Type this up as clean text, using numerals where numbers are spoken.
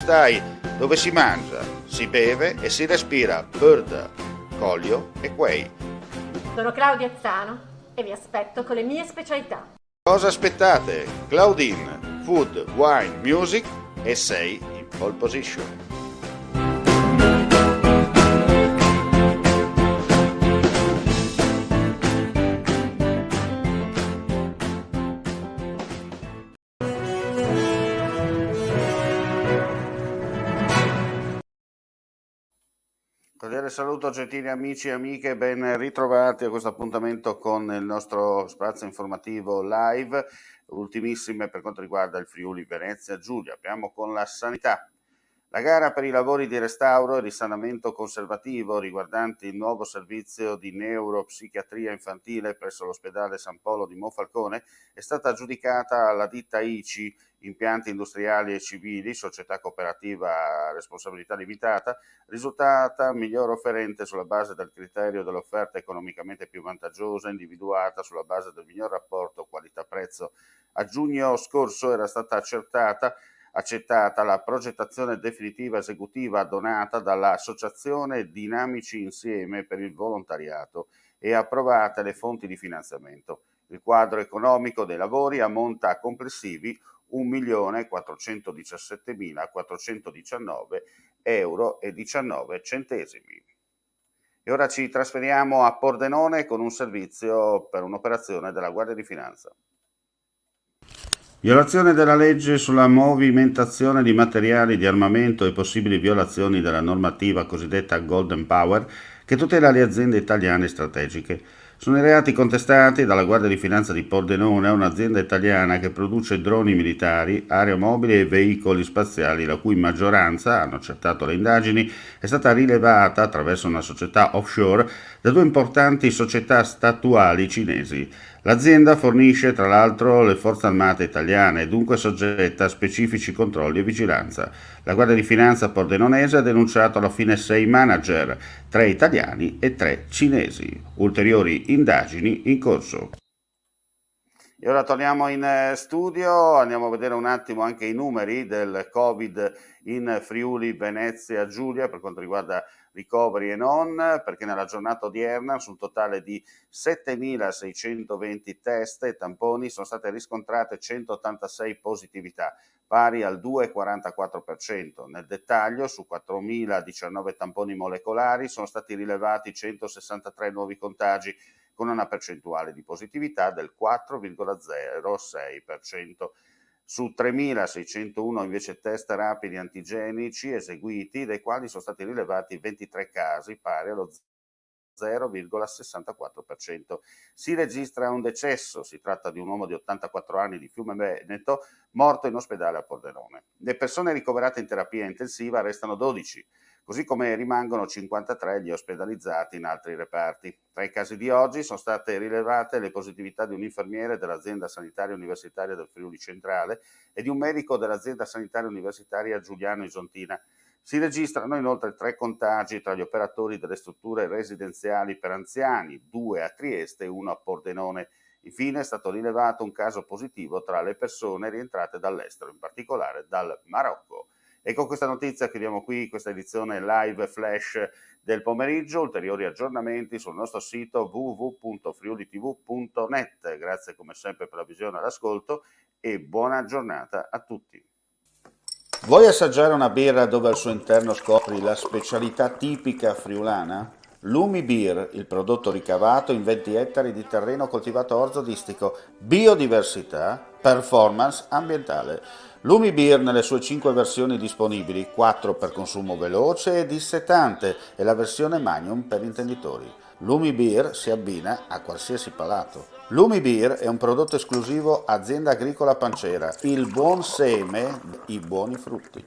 stai, dove si mangia, si beve e si respira Bird, Collio e Quay. Sono Claudia Zano e vi aspetto con le mie specialità. Cosa aspettate? Claudine, Food, Wine, Music e sei in pole position. Cordiale saluto gentili amici e amiche, ben ritrovati a questo appuntamento con il nostro spazio informativo live, ultimissime per quanto riguarda il Friuli Venezia Giulia. Apriamo con la sanità. La gara per i lavori di restauro e risanamento conservativo riguardanti il nuovo servizio di neuropsichiatria infantile presso l'ospedale San Polo di Monfalcone è stata aggiudicata alla ditta ICI, Impianti Industriali e Civili, società cooperativa a responsabilità limitata, risultata miglior offerente sulla base del criterio dell'offerta economicamente più vantaggiosa individuata sulla base del miglior rapporto qualità-prezzo. A giugno scorso era stata accettata la progettazione definitiva esecutiva donata dall'Associazione Dinamici Insieme per il Volontariato e approvate le fonti di finanziamento. Il quadro economico dei lavori ammonta a complessivi 1.417.419,19 €. E ora ci trasferiamo a Pordenone con un servizio per un'operazione della Guardia di Finanza. Violazione della legge sulla movimentazione di materiali di armamento e possibili violazioni della normativa cosiddetta Golden Power che tutela le aziende italiane strategiche. Sono i reati contestati dalla Guardia di Finanza di Pordenone, un'azienda italiana che produce droni militari, aeromobili e veicoli spaziali, la cui maggioranza, hanno accertato le indagini, è stata rilevata attraverso una società offshore da due importanti società statuali cinesi. L'azienda fornisce tra l'altro le forze armate italiane e dunque soggetta a specifici controlli e vigilanza. La Guardia di Finanza pordenonese ha denunciato alla fine 6 manager, 3 italiani e 3 cinesi. Ulteriori indagini in corso. E ora torniamo in studio, andiamo a vedere un attimo anche i numeri del Covid in Friuli Venezia Giulia per quanto riguarda ricoveri e non, perché nella giornata odierna su un totale di 7.620 test e tamponi sono state riscontrate 186 positività, pari al 2,44%. Nel dettaglio, su 4.019 tamponi molecolari sono stati rilevati 163 nuovi contagi, con una percentuale di positività del 4,06%. Su 3.601 invece test rapidi antigenici eseguiti, dai quali sono stati rilevati 23 casi, pari allo 0,64%. Si registra un decesso, si tratta di un uomo di 84 anni di Fiume Veneto, morto in ospedale a Pordenone. Le persone ricoverate in terapia intensiva restano 12, così come rimangono 53 gli ospedalizzati in altri reparti. Tra i casi di oggi sono state rilevate le positività di un infermiere dell'azienda sanitaria universitaria del Friuli Centrale e di un medico dell'azienda sanitaria universitaria Giuliano Isontina. Si registrano inoltre 3 contagi tra gli operatori delle strutture residenziali per anziani, 2 a Trieste e 1 a Pordenone. Infine è stato rilevato un caso positivo tra le persone rientrate dall'estero, in particolare dal Marocco. E con questa notizia chiudiamo qui questa edizione live flash del pomeriggio. Ulteriori aggiornamenti sul nostro sito www.friulitv.net. Grazie come sempre per la visione e l'ascolto e buona giornata a tutti. Vuoi assaggiare una birra dove al suo interno scopri la specialità tipica friulana? Lumi Beer, il prodotto ricavato in 20 ettari di terreno coltivato orzodistico, biodiversità, performance ambientale. Lumi Beer nelle sue 5 versioni disponibili, 4 per consumo veloce e dissetante e la versione Magnum per intenditori. Lumi Beer si abbina a qualsiasi palato. Lumi Beer è un prodotto esclusivo Azienda Agricola Pancera, il buon seme, i buoni frutti.